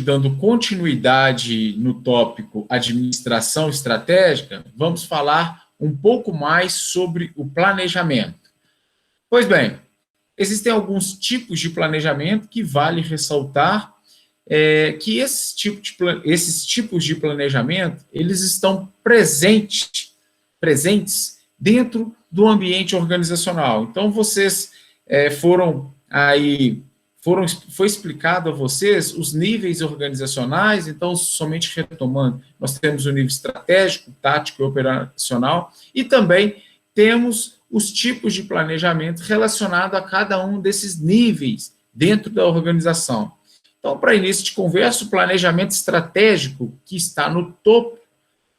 dando continuidade no tópico administração estratégica, vamos falar um pouco mais sobre o planejamento. Pois bem, existem alguns tipos de planejamento que vale ressaltar que esses tipos de planejamento, eles estão presentes dentro do ambiente organizacional. Então, vocês foi explicado a vocês os níveis organizacionais, então, somente retomando, nós temos o nível estratégico, tático e operacional, e também temos os tipos de planejamento relacionado a cada um desses níveis dentro da organização. Então, para início de conversa, o planejamento estratégico, que está no topo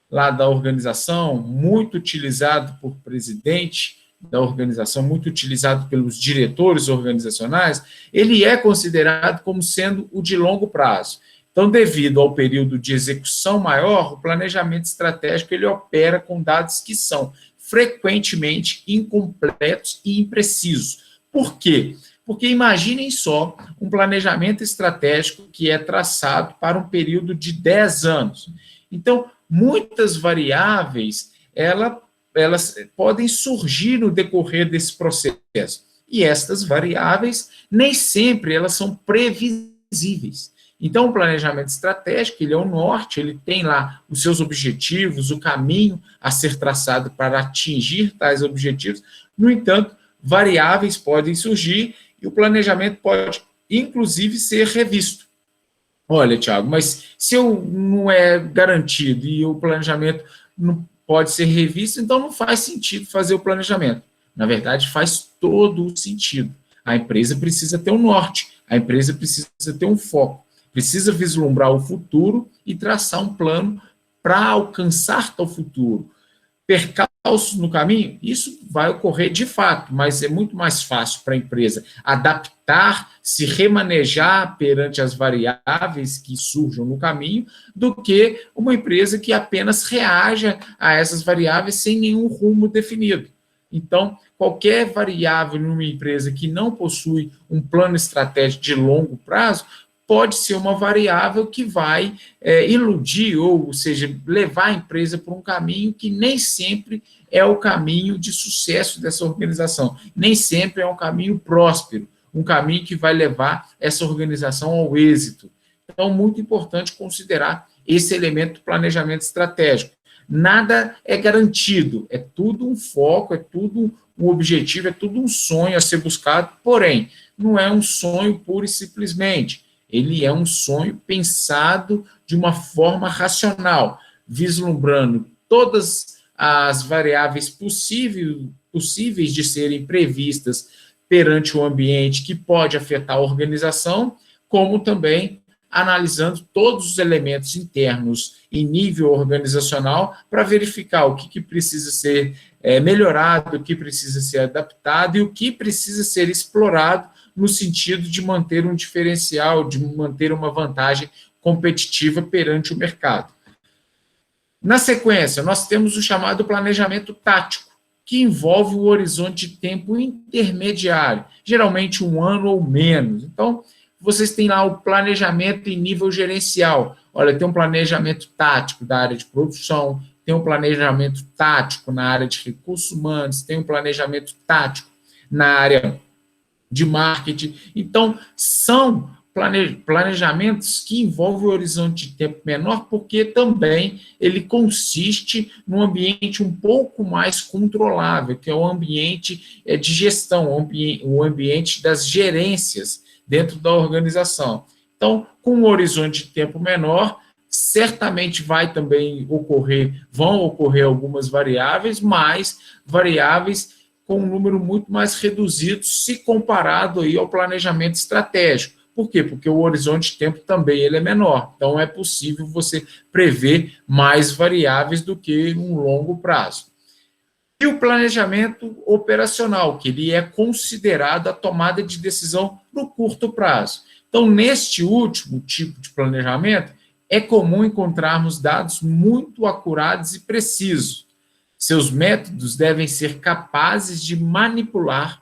lá da organização, muito utilizado por presidente da organização, muito utilizado pelos diretores organizacionais, ele é considerado como sendo o de longo prazo. Então, devido ao período de execução maior, o planejamento estratégico ele opera com dados que são frequentemente incompletos e imprecisos. Por quê? Porque imaginem só um planejamento estratégico que é traçado para um período de 10 anos. Então, muitas variáveis, elas podem surgir no decorrer desse processo. E estas variáveis, nem sempre elas são previsíveis. Então, o planejamento estratégico, ele é o norte, ele tem lá os seus objetivos, o caminho a ser traçado para atingir tais objetivos. No entanto, variáveis podem surgir e o planejamento pode, inclusive, ser revisto. Olha, Tiago, mas se eu não é garantido e o planejamento não pode ser revisto, então não faz sentido fazer o planejamento. Na verdade, faz todo o sentido. A empresa precisa ter um norte, a empresa precisa ter um foco, precisa vislumbrar o futuro e traçar um plano para alcançar tal futuro. Percalços no caminho, isso vai ocorrer de fato, mas é muito mais fácil para a empresa adaptar, se remanejar perante as variáveis que surjam no caminho, do que uma empresa que apenas reaja a essas variáveis sem nenhum rumo definido. Então, qualquer variável numa empresa que não possui um plano estratégico de longo prazo pode ser uma variável que vai iludir, ou seja, levar a empresa por um caminho que nem sempre é o caminho de sucesso dessa organização, nem sempre é um caminho próspero, um caminho que vai levar essa organização ao êxito. Então, muito importante considerar esse elemento do planejamento estratégico. Nada é garantido, é tudo um foco, é tudo um objetivo, é tudo um sonho a ser buscado, porém, não é um sonho pura e simplesmente. Ele é um sonho pensado de uma forma racional, vislumbrando todas as variáveis possíveis de serem previstas perante o ambiente que pode afetar a organização, como também analisando todos os elementos internos em nível organizacional para verificar o que precisa ser melhorado, o que precisa ser adaptado e o que precisa ser explorado no sentido de manter um diferencial, de manter uma vantagem competitiva perante o mercado. Na sequência, nós temos o chamado planejamento tático, que envolve o horizonte de tempo intermediário, geralmente 1 ano ou menos. Então, vocês têm lá o planejamento em nível gerencial. Olha, tem um planejamento tático da área de produção, tem um planejamento tático na área de recursos humanos, tem um planejamento tático na área de marketing. Então, são planejamentos que envolvem o horizonte de tempo menor, porque também ele consiste num ambiente um pouco mais controlável, que é o ambiente de gestão, o ambiente das gerências dentro da organização. Então, com um horizonte de tempo menor, certamente vão ocorrer algumas variáveis, mas variáveis com um número muito mais reduzido se comparado aí ao planejamento estratégico. Por quê? Porque o horizonte de tempo também ele é menor. Então, é possível você prever mais variáveis do que um longo prazo. E o planejamento operacional, que ele é considerado a tomada de decisão no curto prazo. Então, neste último tipo de planejamento, é comum encontrarmos dados muito acurados e precisos. Seus métodos devem ser capazes de manipular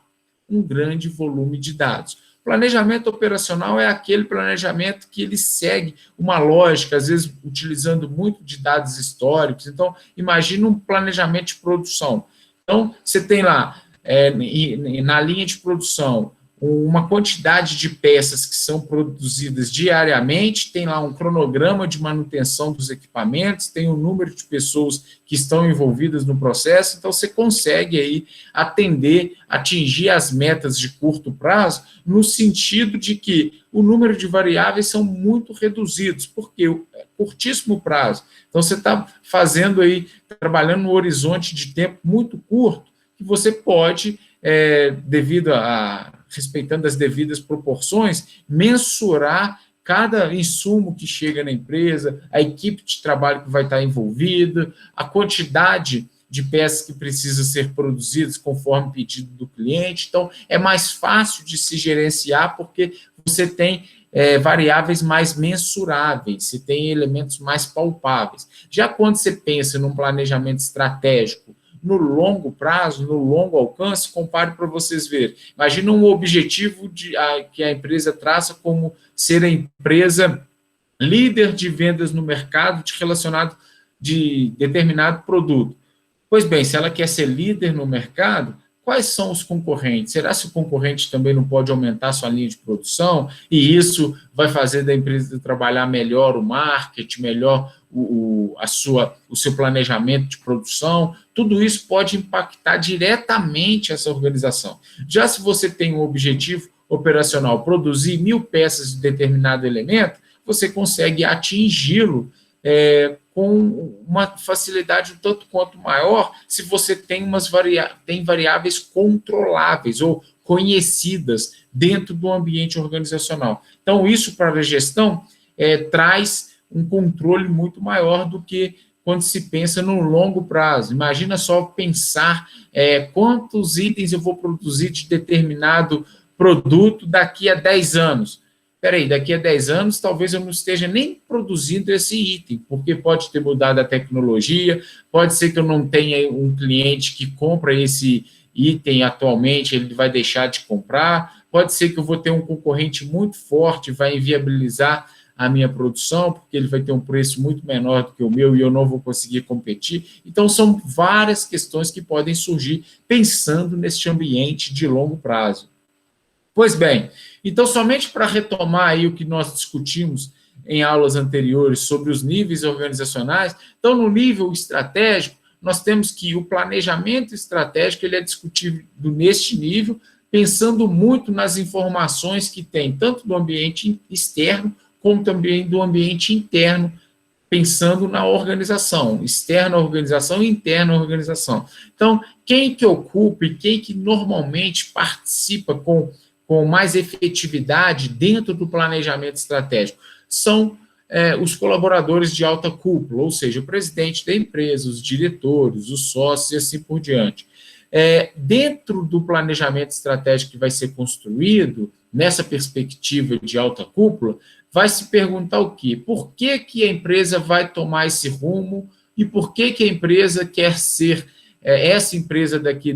um grande volume de dados. O Planejamento operacional é aquele planejamento que ele segue uma lógica, às vezes utilizando muito de dados históricos. Então, imagina um planejamento de produção. Então, você tem lá, na linha de produção, uma quantidade de peças que são produzidas diariamente, tem lá um cronograma de manutenção dos equipamentos, tem o número de pessoas que estão envolvidas no processo, então você consegue aí atingir as metas de curto prazo, no sentido de que o número de variáveis são muito reduzidos, porque é curtíssimo prazo. Então você está fazendo aí, trabalhando no horizonte de tempo muito curto, que você pode, respeitando as devidas proporções, mensurar cada insumo que chega na empresa, a equipe de trabalho que vai estar envolvida, a quantidade de peças que precisam ser produzidas conforme pedido do cliente. Então, é mais fácil de se gerenciar porque você tem variáveis mais mensuráveis, você tem elementos mais palpáveis. Já quando você pensa num planejamento estratégico, no longo prazo, no longo alcance, compare para vocês verem. Imagina um objetivo que a empresa traça como ser a empresa líder de vendas no mercado relacionado de determinado produto. Pois bem, se ela quer ser líder no mercado, quais são os concorrentes? Será que o concorrente também não pode aumentar sua linha de produção? E isso vai fazer da empresa trabalhar melhor o marketing, melhor o seu planejamento de produção? Tudo isso pode impactar diretamente essa organização. Já se você tem um objetivo operacional, produzir 1.000 peças de determinado elemento, você consegue atingi-lo com uma facilidade um tanto quanto maior se você tem variáveis controláveis ou conhecidas dentro do ambiente organizacional. Então, isso para a gestão traz um controle muito maior do que quando se pensa no longo prazo. Imagina só pensar quantos itens eu vou produzir de determinado produto daqui a 10 anos. Peraí, daqui a 10 anos, talvez eu não esteja nem produzindo esse item, porque pode ter mudado a tecnologia, pode ser que eu não tenha um cliente que compra esse item atualmente, ele vai deixar de comprar, pode ser que eu vou ter um concorrente muito forte, vai inviabilizar a minha produção, porque ele vai ter um preço muito menor do que o meu e eu não vou conseguir competir. Então, são várias questões que podem surgir pensando neste ambiente de longo prazo. Pois bem, então, somente para retomar aí o que nós discutimos em aulas anteriores sobre os níveis organizacionais, então, no nível estratégico, nós temos que o planejamento estratégico ele é discutido neste nível, pensando muito nas informações que tem, tanto do ambiente externo, como também do ambiente interno, pensando na organização, externa organização e interna organização. Então, quem que ocupa e quem que normalmente participa com mais efetividade dentro do planejamento estratégico são os colaboradores de alta cúpula, ou seja, o presidente da empresa, os diretores, os sócios e assim por diante. Dentro do planejamento estratégico que vai ser construído, nessa perspectiva de alta cúpula, vai se perguntar o quê? Por que a empresa vai tomar esse rumo e por que a empresa quer ser essa empresa daqui a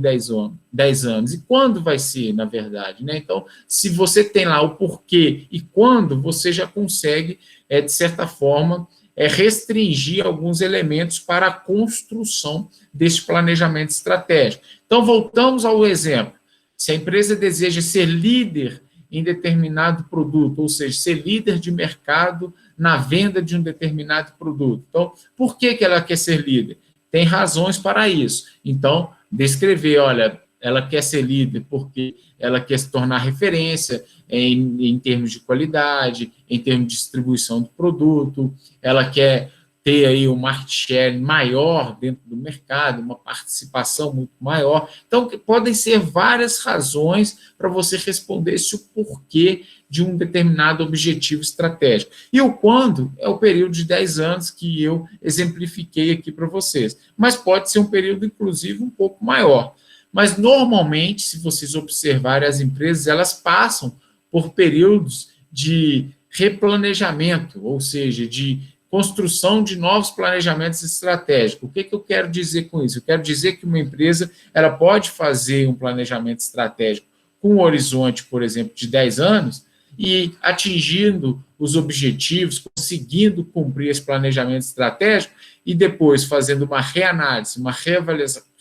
10 anos. E quando vai ser, na verdade, né? Então, se você tem lá o porquê e quando, você já consegue, de certa forma, restringir alguns elementos para a construção desse planejamento estratégico. Então, voltamos ao exemplo. Se a empresa deseja ser líder em determinado produto, ou seja, ser líder de mercado na venda de um determinado produto. Então, por que ela quer ser líder? Tem razões para isso. Então, descrever, olha, ela quer ser líder porque ela quer se tornar referência em termos de qualidade, em termos de distribuição do produto, ela quer ter aí um market share maior dentro do mercado, uma participação muito maior. Então, podem ser várias razões para você responder esse o porquê de um determinado objetivo estratégico. E o quando é o período de 10 anos que eu exemplifiquei aqui para vocês. Mas pode ser um período, inclusive, um pouco maior. Mas, normalmente, se vocês observarem as empresas, elas passam por períodos de replanejamento, ou seja, de construção de novos planejamentos estratégicos. O que eu quero dizer com isso? Eu quero dizer que uma empresa ela pode fazer um planejamento estratégico com um horizonte, por exemplo, de 10 anos, e atingindo os objetivos, conseguindo cumprir esse planejamento estratégico, e depois fazendo uma reanálise, uma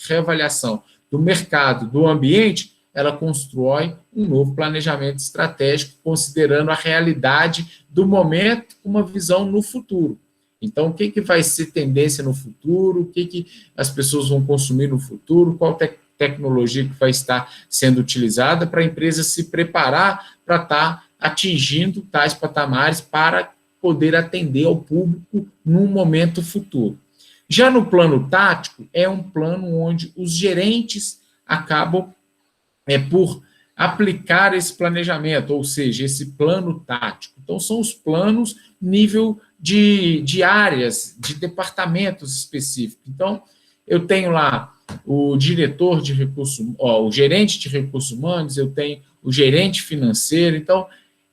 reavaliação do mercado, do ambiente, ela constrói um novo planejamento estratégico, considerando a realidade do momento, uma visão no futuro. Então, o que vai ser tendência no futuro, o que as pessoas vão consumir no futuro, qual tecnologia que vai estar sendo utilizada para a empresa se preparar para estar atingindo tais patamares para poder atender ao público num momento futuro. Já no plano tático, é um plano onde os gerentes acabam por aplicar esse planejamento, ou seja, esse plano tático. Então, são os planos nível de áreas, de departamentos específicos. Então, eu tenho lá o diretor de recursos, o gerente de recursos humanos, eu tenho o gerente financeiro. Então,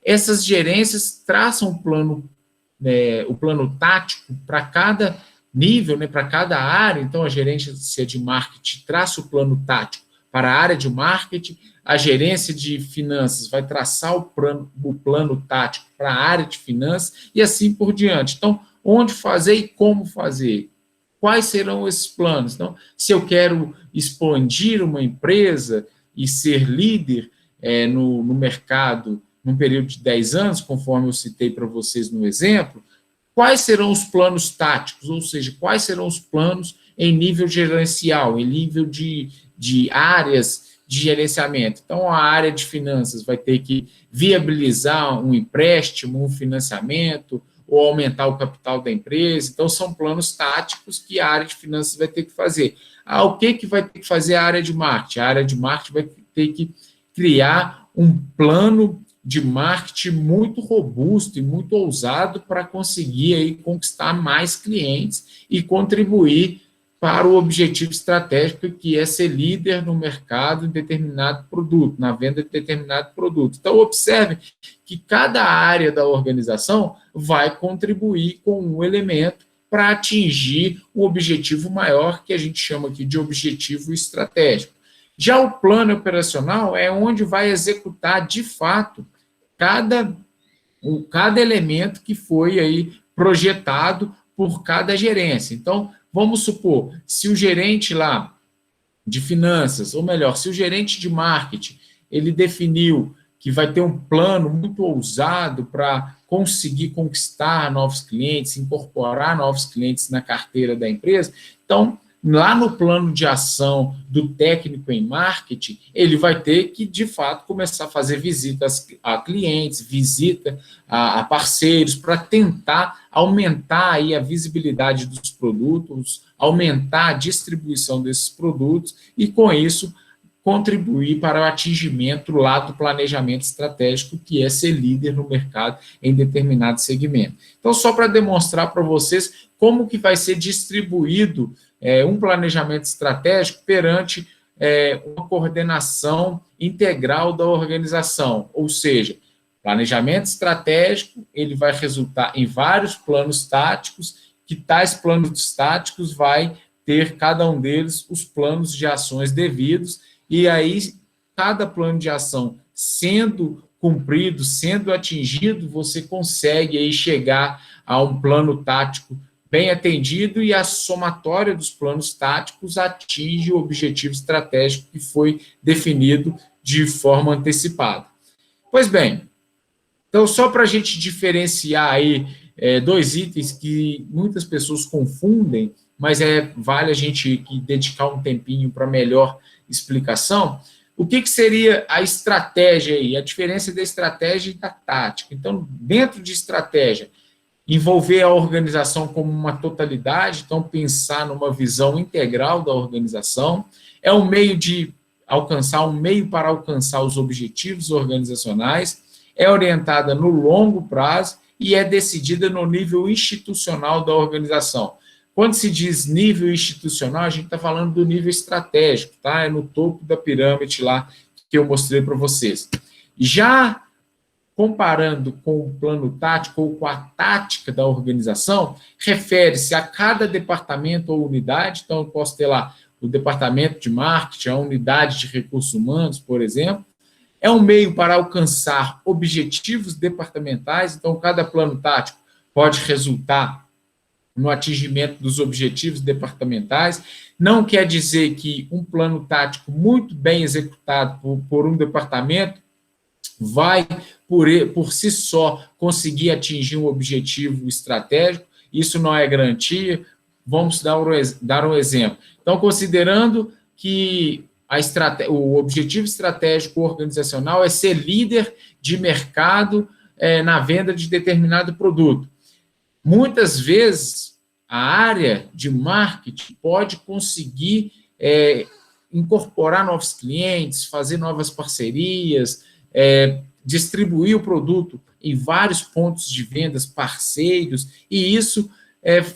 essas gerências traçam o plano tático para cada nível, né, para cada área. Então, a gerência de marketing traça o plano tático para a área de marketing, a gerência de finanças vai traçar o plano tático para a área de finanças e assim por diante. Então, onde fazer e como fazer? Quais serão esses planos? Então, se eu quero expandir uma empresa e ser líder no mercado num período de 10 anos, conforme eu citei para vocês no exemplo, quais serão os planos táticos? Ou seja, quais serão os planos em nível gerencial, em nível de áreas de gerenciamento? Então, a área de finanças vai ter que viabilizar um empréstimo, um financiamento, ou aumentar o capital da empresa. Então, são planos táticos que a área de finanças vai ter que fazer. O que vai ter que fazer a área de marketing? A área de marketing vai ter que criar um plano de marketing muito robusto e muito ousado para conseguir aí conquistar mais clientes e contribuir para o objetivo estratégico, que é ser líder no mercado em determinado produto, na venda de determinado produto. Então, observe que cada área da organização vai contribuir com um elemento para atingir o objetivo maior, que a gente chama aqui de objetivo estratégico. Já o plano operacional é onde vai executar, de fato, cada elemento que foi aí projetado por cada gerência. Então, vamos supor, se o gerente lá de finanças, ou melhor, se o gerente de marketing, ele definiu que vai ter um plano muito ousado para conseguir conquistar novos clientes, incorporar novos clientes na carteira da empresa, então, lá no plano de ação do técnico em marketing, ele vai ter que, de fato, começar a fazer visitas a clientes, visita a parceiros, para tentar aumentar aí a visibilidade dos produtos, aumentar a distribuição desses produtos e, com isso, contribuir para o atingimento lá do planejamento estratégico, que é ser líder no mercado em determinado segmento. Então, só para demonstrar para vocês como que vai ser distribuído um planejamento estratégico perante uma coordenação integral da organização, ou seja, planejamento estratégico, ele vai resultar em vários planos táticos, que tais planos táticos vai ter cada um deles os planos de ações devidos, e aí cada plano de ação sendo cumprido, sendo atingido, você consegue aí chegar a um plano tático bem atendido e a somatória dos planos táticos atinge o objetivo estratégico que foi definido de forma antecipada. Pois bem, então só para a gente diferenciar aí dois itens que muitas pessoas confundem, mas vale a gente dedicar um tempinho para melhor explicação. O que seria a estratégia aí? A diferença da estratégia e da tática. Então, dentro de estratégia, envolver a organização como uma totalidade, então pensar numa visão integral da organização, é um meio para alcançar os objetivos organizacionais, é orientada no longo prazo e é decidida no nível institucional da organização. Quando se diz nível institucional, a gente está falando do nível estratégico, tá? É no topo da pirâmide lá que eu mostrei para vocês. Já comparando com o plano tático ou com a tática da organização, refere-se a cada departamento ou unidade. Então, eu posso ter lá o departamento de marketing, a unidade de recursos humanos, por exemplo, É um meio para alcançar objetivos departamentais, então cada plano tático pode resultar no atingimento dos objetivos departamentais. Não quer dizer que um plano tático muito bem executado por um departamento vai, por si só, conseguir atingir um objetivo estratégico. Isso não é garantia. Vamos dar um exemplo. Então, considerando que o objetivo estratégico organizacional é ser líder de mercado na venda de determinado produto. Muitas vezes, a área de marketing pode conseguir incorporar novos clientes, fazer novas parcerias, distribuir o produto em vários pontos de vendas parceiros, e isso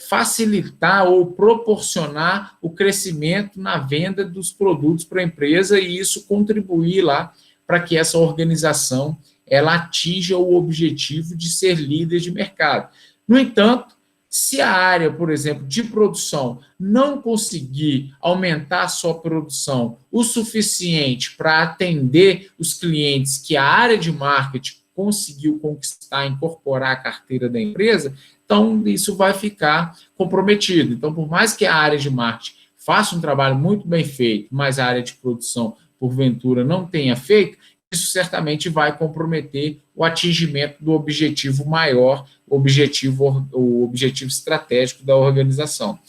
facilitar ou proporcionar o crescimento na venda dos produtos para a empresa, e isso contribuir lá para que essa organização ela atinja o objetivo de ser líder de mercado. No entanto, se a área, por exemplo, de produção não conseguir aumentar a sua produção o suficiente para atender os clientes que a área de marketing conseguiu conquistar, incorporar à carteira da empresa, então isso vai ficar comprometido. Então, por mais que a área de marketing faça um trabalho muito bem feito, mas a área de produção, porventura, não tenha feito, isso certamente vai comprometer o atingimento do objetivo maior, o objetivo estratégico da organização.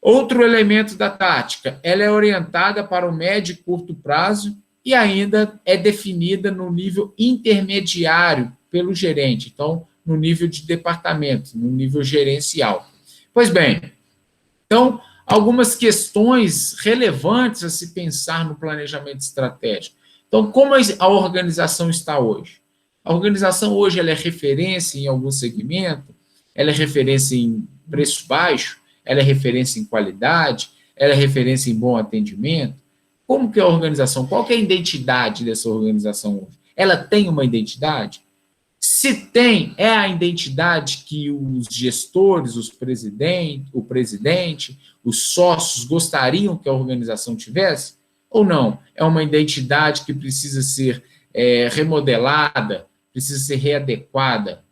Outro elemento da tática, ela é orientada para o médio e curto prazo e ainda é definida no nível intermediário pelo gerente, então, no nível de departamento, no nível gerencial. Pois bem, então, algumas questões relevantes a se pensar no planejamento estratégico. Então, como a organização está hoje? A organização hoje ela é referência em algum segmento, ela é referência em preço baixo, ela é referência em qualidade, ela é referência em bom atendimento. Como que é a organização? Qual que é a identidade dessa organização hoje? Ela tem uma identidade? Se tem, é a identidade que os gestores, o presidente, os sócios gostariam que a organização tivesse? Ou não? É uma identidade que precisa ser remodelada, precisa ser readequada.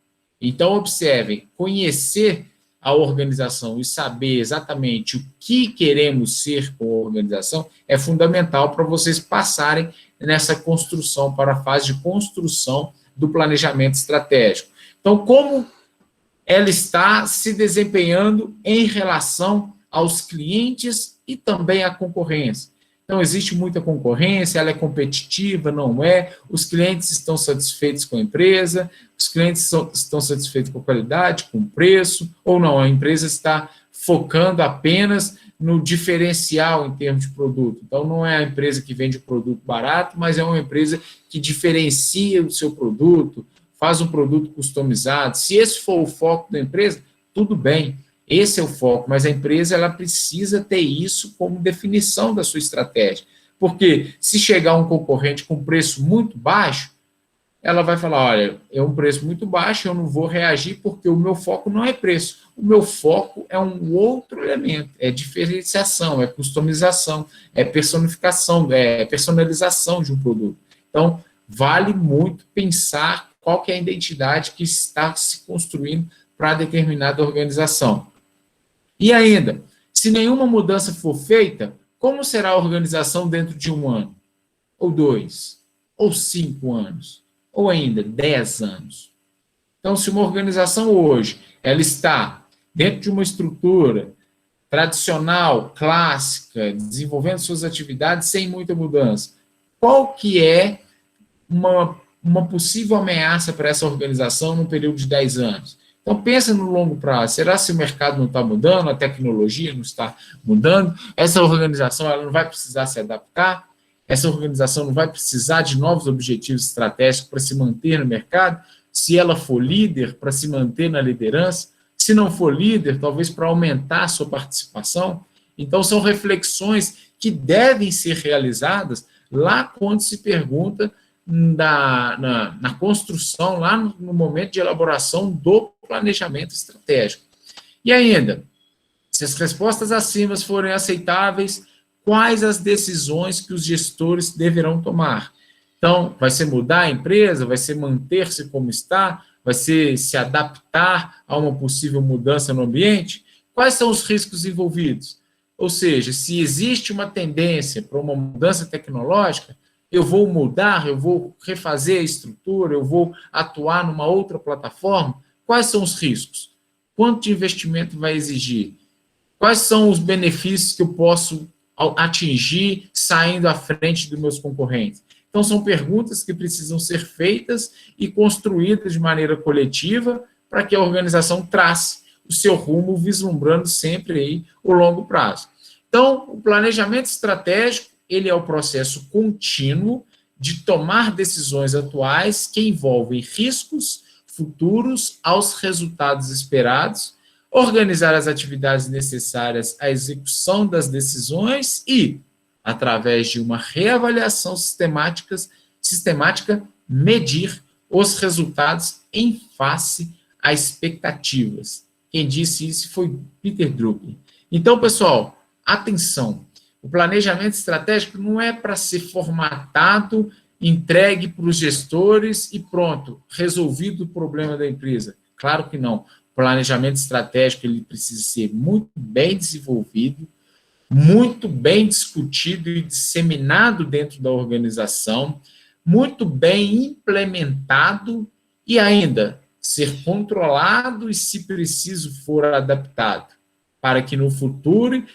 Então, observem, conhecer a organização e saber exatamente o que queremos ser com a organização é fundamental para vocês passarem nessa construção, para a fase de construção do planejamento estratégico. Então, como ela está se desempenhando em relação aos clientes e também à concorrência? Então, existe muita concorrência, ela é competitiva, não é? Os clientes estão satisfeitos com a empresa, os clientes estão satisfeitos com a qualidade, com o preço, ou não? A empresa está focando apenas no diferencial em termos de produto. Então, não é a empresa que vende produto barato, mas é uma empresa que diferencia o seu produto, faz um produto customizado. Se esse for o foco da empresa, tudo bem. Esse é o foco, mas a empresa ela precisa ter isso como definição da sua estratégia. Porque se chegar um concorrente com preço muito baixo, ela vai falar, olha, é um preço muito baixo, eu não vou reagir porque o meu foco não é preço. O meu foco é um outro elemento, é diferenciação, é customização, é personificação, é personalização de um produto. Então, vale muito pensar qual que é a identidade que está se construindo para determinada organização. E ainda, se nenhuma mudança for feita, como será a organização dentro de 1 ano? Ou 2? Ou 5 anos? Ou ainda 10 anos? Então, se uma organização hoje ela está dentro de uma estrutura tradicional, clássica, desenvolvendo suas atividades sem muita mudança, qual que é uma possível ameaça para essa organização no período de 10 anos? Então, pensa no longo prazo. Será que o mercado não está mudando, a tecnologia não está mudando? Essa organização ela não vai precisar se adaptar? Essa organização não vai precisar de novos objetivos estratégicos para se manter no mercado? Se ela for líder, para se manter na liderança? Se não for líder, talvez para aumentar a sua participação? Então, são reflexões que devem ser realizadas lá quando se pergunta na construção, lá no momento de elaboração do planejamento estratégico. E ainda, se as respostas acima forem aceitáveis, quais as decisões que os gestores deverão tomar? Então, vai ser mudar a empresa, vai ser manter-se como está, vai ser se adaptar a uma possível mudança no ambiente? Quais são os riscos envolvidos? Ou seja, se existe uma tendência para uma mudança tecnológica, eu vou mudar, eu vou refazer a estrutura, eu vou atuar numa outra plataforma. Quais são os riscos? Quanto de investimento vai exigir? Quais são os benefícios que eu posso atingir saindo à frente dos meus concorrentes? Então, são perguntas que precisam ser feitas e construídas de maneira coletiva para que a organização trace o seu rumo, vislumbrando sempre aí o longo prazo. Então, o planejamento estratégico, ele é o processo contínuo de tomar decisões atuais que envolvem riscos futuros aos resultados esperados, organizar as atividades necessárias à execução das decisões e, através de uma reavaliação sistemática, medir os resultados em face a expectativas. Quem disse isso foi Peter Drucker. Então, pessoal, atenção. O planejamento estratégico não é para ser formatado, entregue para os gestores e pronto, resolvido o problema da empresa. Claro que não. O planejamento estratégico ele precisa ser muito bem desenvolvido, muito bem discutido e disseminado dentro da organização, muito bem implementado e ainda ser controlado e, se preciso for, adaptado, para que no futuro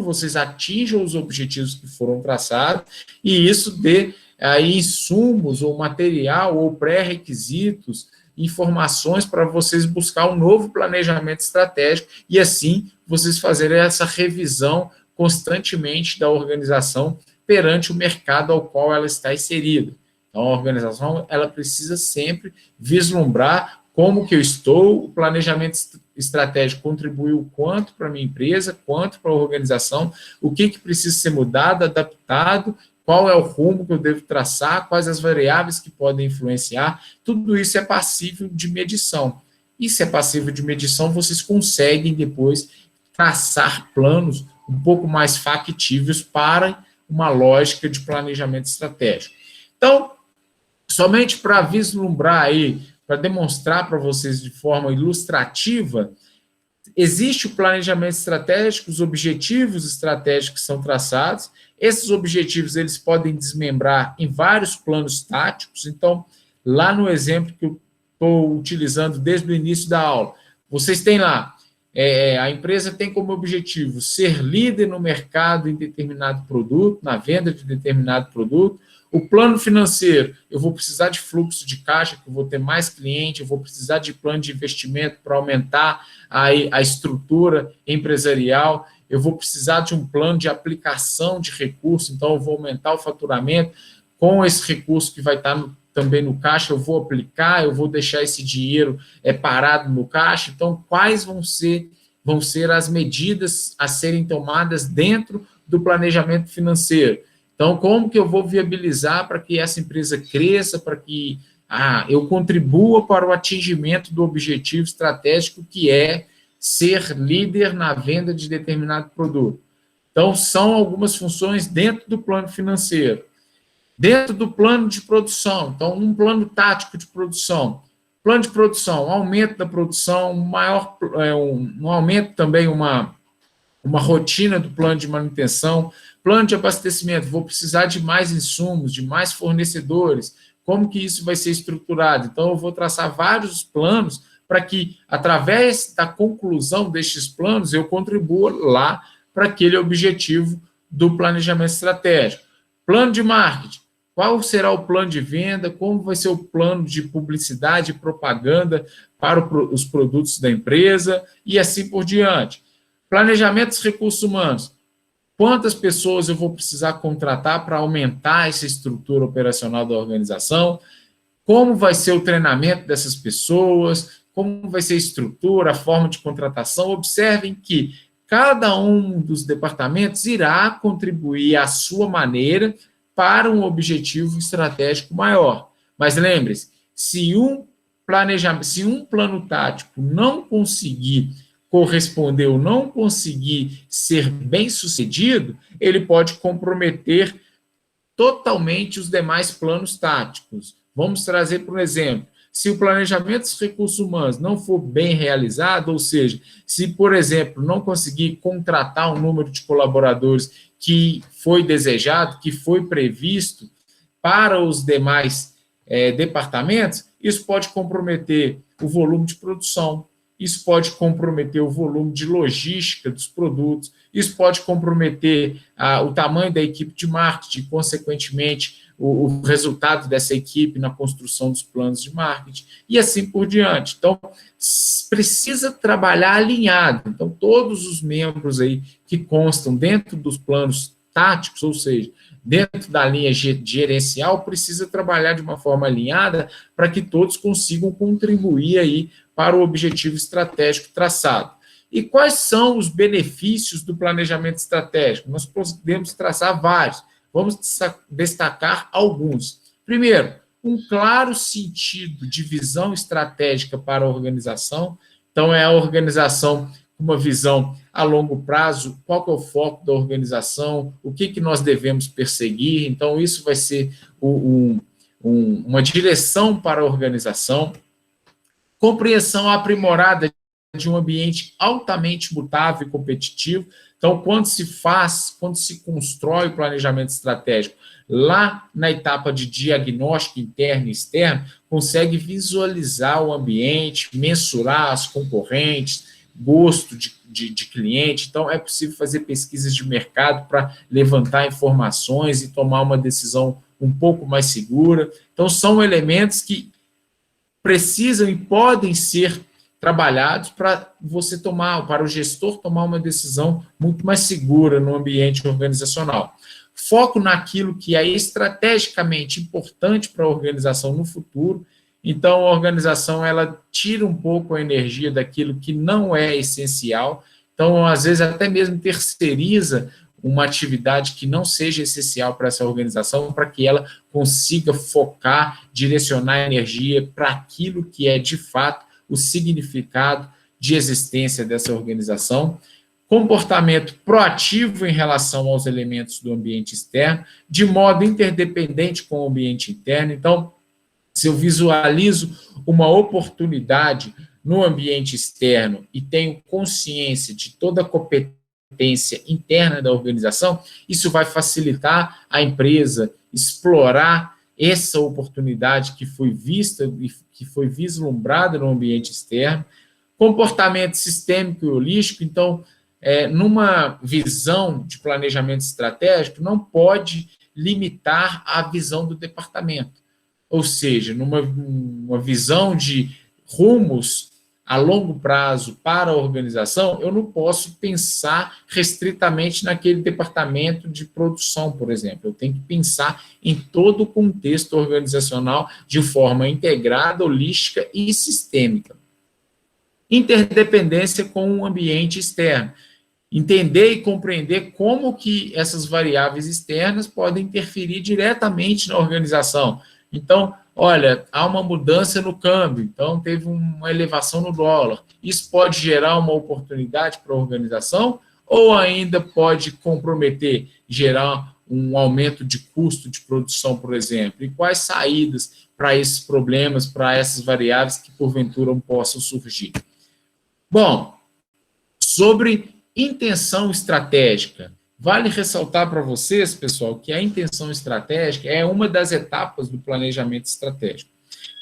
vocês atinjam os objetivos que foram traçados e isso dê aí insumos ou material ou pré-requisitos, informações para vocês buscar um novo planejamento estratégico e assim vocês fazerem essa revisão constantemente da organização perante o mercado ao qual ela está inserida. Então, a organização ela precisa sempre vislumbrar como que eu estou, o planejamento estratégico contribuiu quanto para a minha empresa, quanto para a organização, o que precisa ser mudado, adaptado, qual é o rumo que eu devo traçar, quais as variáveis que podem influenciar, tudo isso é passível de medição. E se é passível de medição, vocês conseguem depois traçar planos um pouco mais factíveis para uma lógica de planejamento estratégico. Então, somente para vislumbrar aí, para demonstrar para vocês de forma ilustrativa, existe o planejamento estratégico, os objetivos estratégicos que são traçados. Esses objetivos eles podem desmembrar em vários planos táticos. Então, lá no exemplo que eu estou utilizando desde o início da aula, vocês têm lá, a empresa tem como objetivo ser líder no mercado em determinado produto, na venda de determinado produto. O plano financeiro, eu vou precisar de fluxo de caixa, que eu vou ter mais cliente, eu vou precisar de plano de investimento para aumentar a estrutura empresarial, eu vou precisar de um plano de aplicação de recursos, então eu vou aumentar o faturamento, com esse recurso que vai estar também no caixa, eu vou aplicar, eu vou deixar esse dinheiro parado no caixa, então quais vão ser as medidas a serem tomadas dentro do planejamento financeiro? Então, como que eu vou viabilizar para que essa empresa cresça, para que eu contribua para o atingimento do objetivo estratégico que é ser líder na venda de determinado produto? Então, são algumas funções dentro do plano financeiro. Dentro do plano de produção, então, um plano tático de produção. Plano de produção, aumento da produção, um aumento também, uma rotina do plano de manutenção. Plano de abastecimento, vou precisar de mais insumos, de mais fornecedores, como que isso vai ser estruturado? Então, eu vou traçar vários planos para que, através da conclusão destes planos, eu contribua lá para aquele objetivo do planejamento estratégico. Plano de marketing, qual será o plano de venda, como vai ser o plano de publicidade e propaganda para os produtos da empresa e assim por diante. Planejamento dos recursos humanos, quantas pessoas eu vou precisar contratar para aumentar essa estrutura operacional da organização? Como vai ser o treinamento dessas pessoas? Como vai ser a estrutura, a forma de contratação? Observem que cada um dos departamentos irá contribuir à sua maneira para um objetivo estratégico maior. Mas lembre-se, se um plano tático não conseguir corresponder ou não conseguir ser bem sucedido, ele pode comprometer totalmente os demais planos táticos. Vamos trazer, por exemplo, se o planejamento dos recursos humanos não for bem realizado, ou seja, se, por exemplo, não conseguir contratar um número de colaboradores que foi desejado, que foi previsto para os demais departamentos, isso pode comprometer o volume de produção, isso pode comprometer o volume de logística dos produtos, isso pode comprometer o tamanho da equipe de marketing, consequentemente, o resultado dessa equipe na construção dos planos de marketing, e assim por diante. Então, precisa trabalhar alinhado. Então, todos os membros aí que constam dentro dos planos táticos, ou seja, dentro da linha gerencial, precisa trabalhar de uma forma alinhada para que todos consigam contribuir aí para o objetivo estratégico traçado. E quais são os benefícios do planejamento estratégico? Nós podemos traçar vários. Vamos destacar alguns. Primeiro, um claro sentido de visão estratégica para a organização. Então, é a organização com uma visão a longo prazo, qual que é o foco da organização, o que nós devemos perseguir. Então, isso vai ser uma direção para a organização. Compreensão aprimorada de um ambiente altamente mutável e competitivo. Então, quando se constrói o planejamento estratégico, lá na etapa de diagnóstico interno e externo, consegue visualizar o ambiente, mensurar as concorrentes, gosto de cliente. Então, é possível fazer pesquisas de mercado para levantar informações e tomar uma decisão um pouco mais segura. Então, são elementos que precisam e podem ser trabalhados para o gestor tomar uma decisão muito mais segura no ambiente organizacional. Foco naquilo que é estrategicamente importante para a organização no futuro. Então, a organização ela tira um pouco a energia daquilo que não é essencial. Então, às vezes, até mesmo terceiriza uma atividade que não seja essencial para essa organização, para que ela consiga focar, direcionar a energia para aquilo que é, de fato, o significado de existência dessa organização. Comportamento proativo em relação aos elementos do ambiente externo, de modo interdependente com o ambiente interno. Então, se eu visualizo uma oportunidade no ambiente externo e tenho consciência de toda a competência interna da organização, isso vai facilitar a empresa explorar essa oportunidade que foi vista e que foi vislumbrada no ambiente externo. Comportamento sistêmico e holístico. Então, numa visão de planejamento estratégico, não pode limitar a visão do departamento. Ou seja, numa visão de rumos a longo prazo para a organização, eu não posso pensar restritamente naquele departamento de produção, por exemplo. Eu tenho que pensar em todo o contexto organizacional de forma integrada, holística e sistêmica. Interdependência com o ambiente externo. Entender e compreender como que essas variáveis externas podem interferir diretamente na organização. Então, olha, há uma mudança no câmbio, então teve uma elevação no dólar. Isso pode gerar uma oportunidade para a organização ou ainda pode comprometer, gerar um aumento de custo de produção, por exemplo? E quais saídas para esses problemas, para essas variáveis que porventura possam surgir? Bom, sobre intenção estratégica. Vale ressaltar para vocês, pessoal, que a intenção estratégica é uma das etapas do planejamento estratégico.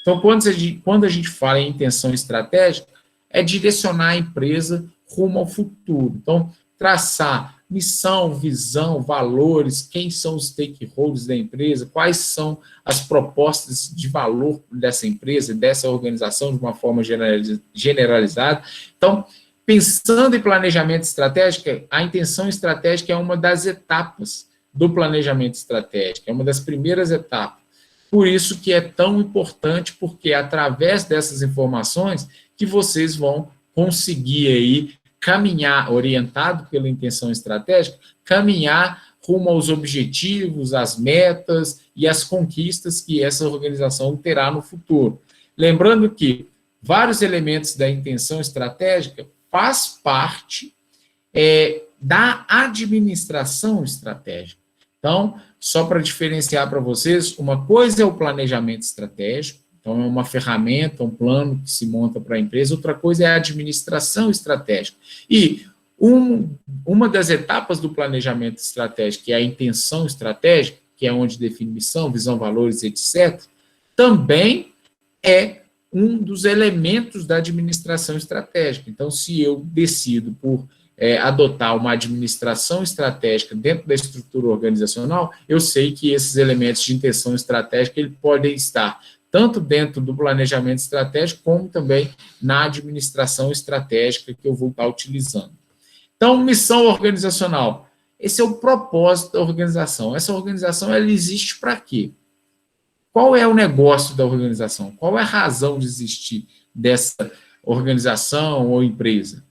Então, quando a gente fala em intenção estratégica, é direcionar a empresa rumo ao futuro. Então, traçar missão, visão, valores, quem são os stakeholders da empresa, quais são as propostas de valor dessa empresa, dessa organização de uma forma generalizada. Então, pensando em planejamento estratégico, a intenção estratégica é uma das etapas do planejamento estratégico, é uma das primeiras etapas. Por isso que é tão importante, porque é através dessas informações que vocês vão conseguir aí caminhar, orientado pela intenção estratégica, caminhar rumo aos objetivos, às metas e às conquistas que essa organização terá no futuro. Lembrando que vários elementos da intenção estratégica faz parte da administração estratégica. Então, só para diferenciar para vocês, uma coisa é o planejamento estratégico, então é uma ferramenta, um plano que se monta para a empresa, outra coisa é a administração estratégica. E uma das etapas do planejamento estratégico, que é a intenção estratégica, que é onde define missão, visão, valores, etc., também é um dos elementos da administração estratégica. Então, se eu decido por adotar uma administração estratégica dentro da estrutura organizacional, eu sei que esses elementos de intenção estratégica eles podem estar tanto dentro do planejamento estratégico, como também na administração estratégica que eu vou estar utilizando. Então, missão organizacional. Esse é o propósito da organização. Essa organização, ela existe para quê? Qual é o negócio da organização? Qual é a razão de existir dessa organização ou empresa?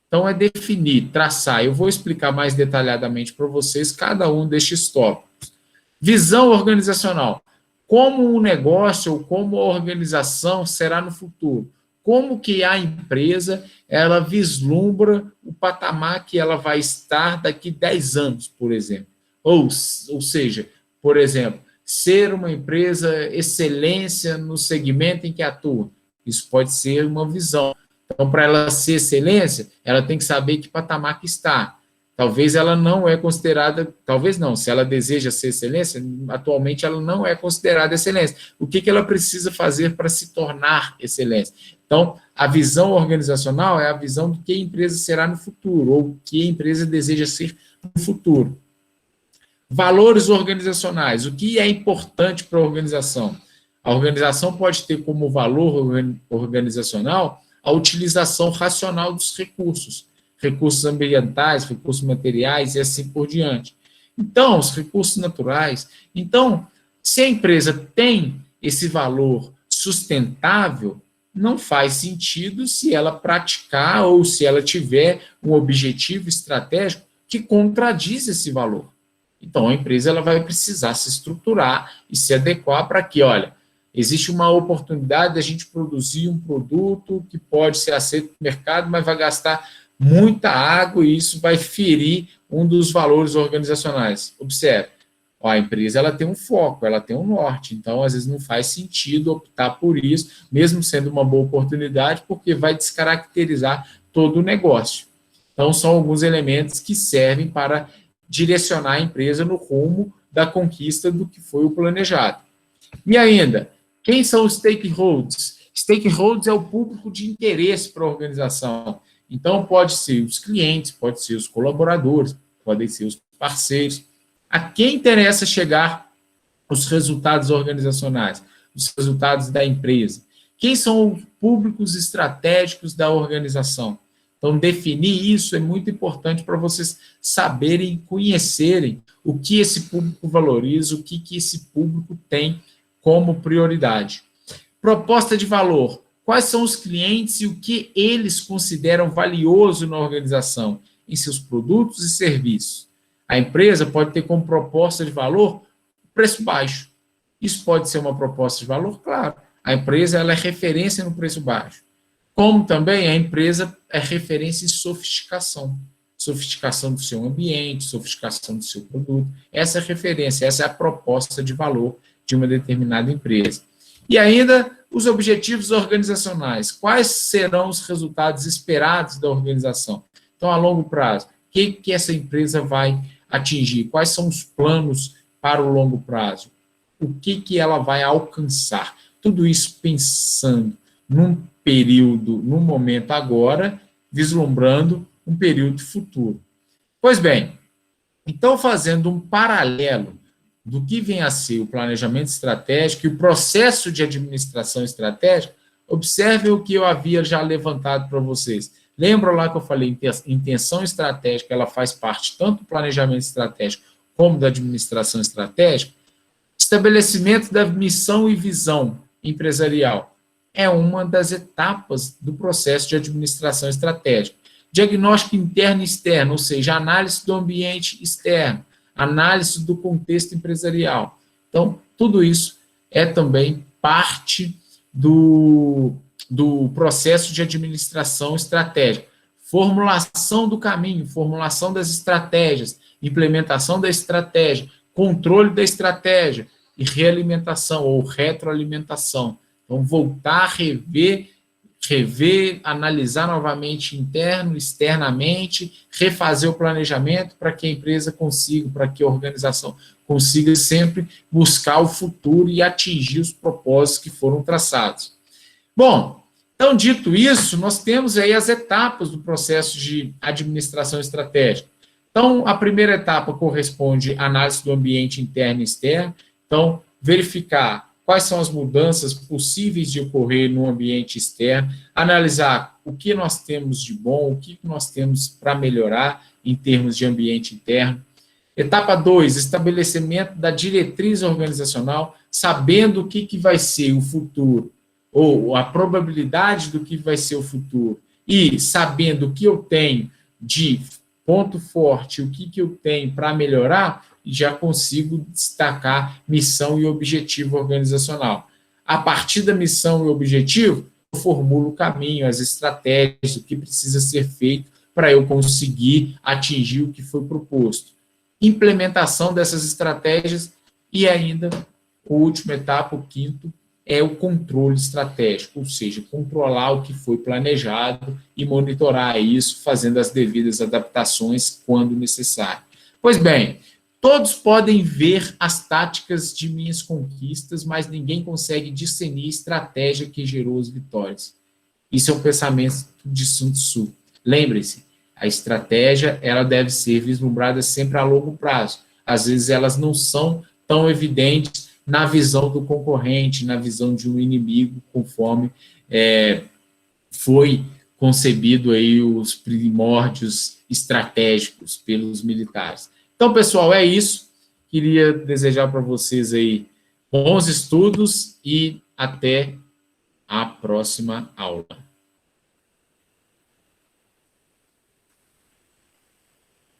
Então, é definir, traçar. Eu vou explicar mais detalhadamente para vocês cada um destes tópicos. Visão organizacional. Como o negócio ou como a organização será no futuro? Como que a empresa ela vislumbra o patamar que ela vai estar daqui 10 anos, por exemplo? Ou seja, por exemplo, ser uma empresa excelência no segmento em que atua. Isso pode ser uma visão. Então, para ela ser excelência, ela tem que saber que patamar que está. Talvez ela não é considerada, talvez não, se ela deseja ser excelência, atualmente ela não é considerada excelência. O que ela precisa fazer para se tornar excelência? Então, a visão organizacional é a visão do que a empresa será no futuro, ou o que a empresa deseja ser no futuro. Valores organizacionais, o que é importante para a organização? A organização pode ter como valor organizacional a utilização racional dos recursos ambientais, recursos materiais e assim por diante. Então, os recursos naturais. Então, se a empresa tem esse valor sustentável, não faz sentido se ela praticar ou se ela tiver um objetivo estratégico que contradiz esse valor. Então, a empresa ela vai precisar se estruturar e se adequar para que, olha, existe uma oportunidade de a gente produzir um produto que pode ser aceito no mercado, mas vai gastar muita água e isso vai ferir um dos valores organizacionais. Observe, a empresa ela tem um foco, ela tem um norte, então às vezes não faz sentido optar por isso, mesmo sendo uma boa oportunidade, porque vai descaracterizar todo o negócio. Então são alguns elementos que servem para direcionar a empresa no rumo da conquista do que foi o planejado. E ainda, quem são os stakeholders? Stakeholders é o público de interesse para a organização. Então, pode ser os clientes, pode ser os colaboradores, podem ser os parceiros. A quem interessa chegar os resultados organizacionais, os resultados da empresa? Quem são os públicos estratégicos da organização? Então, definir isso é muito importante para vocês saberem, conhecerem o que esse público valoriza, o que esse público tem como prioridade. Proposta de valor. Quais são os clientes e o que eles consideram valioso na organização, em seus produtos e serviços? A empresa pode ter como proposta de valor preço baixo. Isso pode ser uma proposta de valor? Claro. A empresa ela é referência no preço baixo. Como também a empresa é referência em sofisticação. Sofisticação do seu ambiente, sofisticação do seu produto. Essa é a referência, essa é a proposta de valor de uma determinada empresa. E ainda os objetivos organizacionais. Quais serão os resultados esperados da organização? Então, a longo prazo, o que essa empresa vai atingir? Quais são os planos para o longo prazo? O que ela vai alcançar? Tudo isso pensando num período, num momento agora, vislumbrando um período futuro. Pois bem, então, fazendo um paralelo do que vem a ser o planejamento estratégico e o processo de administração estratégica, observem o que eu havia já levantado para vocês. Lembram lá que eu falei, intenção estratégica, ela faz parte tanto do planejamento estratégico como da administração estratégica? Estabelecimento da missão e visão empresarial é uma das etapas do processo de administração estratégica. Diagnóstico interno e externo, ou seja, análise do ambiente externo, análise do contexto empresarial. Então, tudo isso é também parte do processo de administração estratégica. Formulação do caminho, formulação das estratégias, implementação da estratégia, controle da estratégia e realimentação ou retroalimentação. Então, voltar a rever, analisar novamente interno, externamente, refazer o planejamento para que a empresa consiga, para que a organização consiga sempre buscar o futuro e atingir os propósitos que foram traçados. Bom, então, dito isso, nós temos aí as etapas do processo de administração estratégica. Então, a primeira etapa corresponde à análise do ambiente interno e externo. Então, verificar quais são as mudanças possíveis de ocorrer no ambiente externo, analisar o que nós temos de bom, o que nós temos para melhorar em termos de ambiente interno. Etapa 2, estabelecimento da diretriz organizacional, sabendo o que vai ser o futuro, ou a probabilidade do que vai ser o futuro, e sabendo o que eu tenho de ponto forte, o que eu tenho para melhorar, já consigo destacar missão e objetivo organizacional. A partir da missão e objetivo, eu formulo o caminho, as estratégias, o que precisa ser feito para eu conseguir atingir o que foi proposto. Implementação dessas estratégias e ainda, a última etapa, o quinto, é o controle estratégico, ou seja, controlar o que foi planejado e monitorar isso, fazendo as devidas adaptações quando necessário. Pois bem, todos podem ver as táticas de minhas conquistas, mas ninguém consegue discernir a estratégia que gerou as vitórias. Isso é um pensamento de Sun Tzu. Lembre-se, a estratégia ela deve ser vislumbrada sempre a longo prazo. Às vezes elas não são tão evidentes na visão do concorrente, na visão de um inimigo, conforme foi concebido aí os primórdios estratégicos pelos militares. Então, pessoal, é isso. Queria desejar para vocês aí bons estudos e até a próxima aula.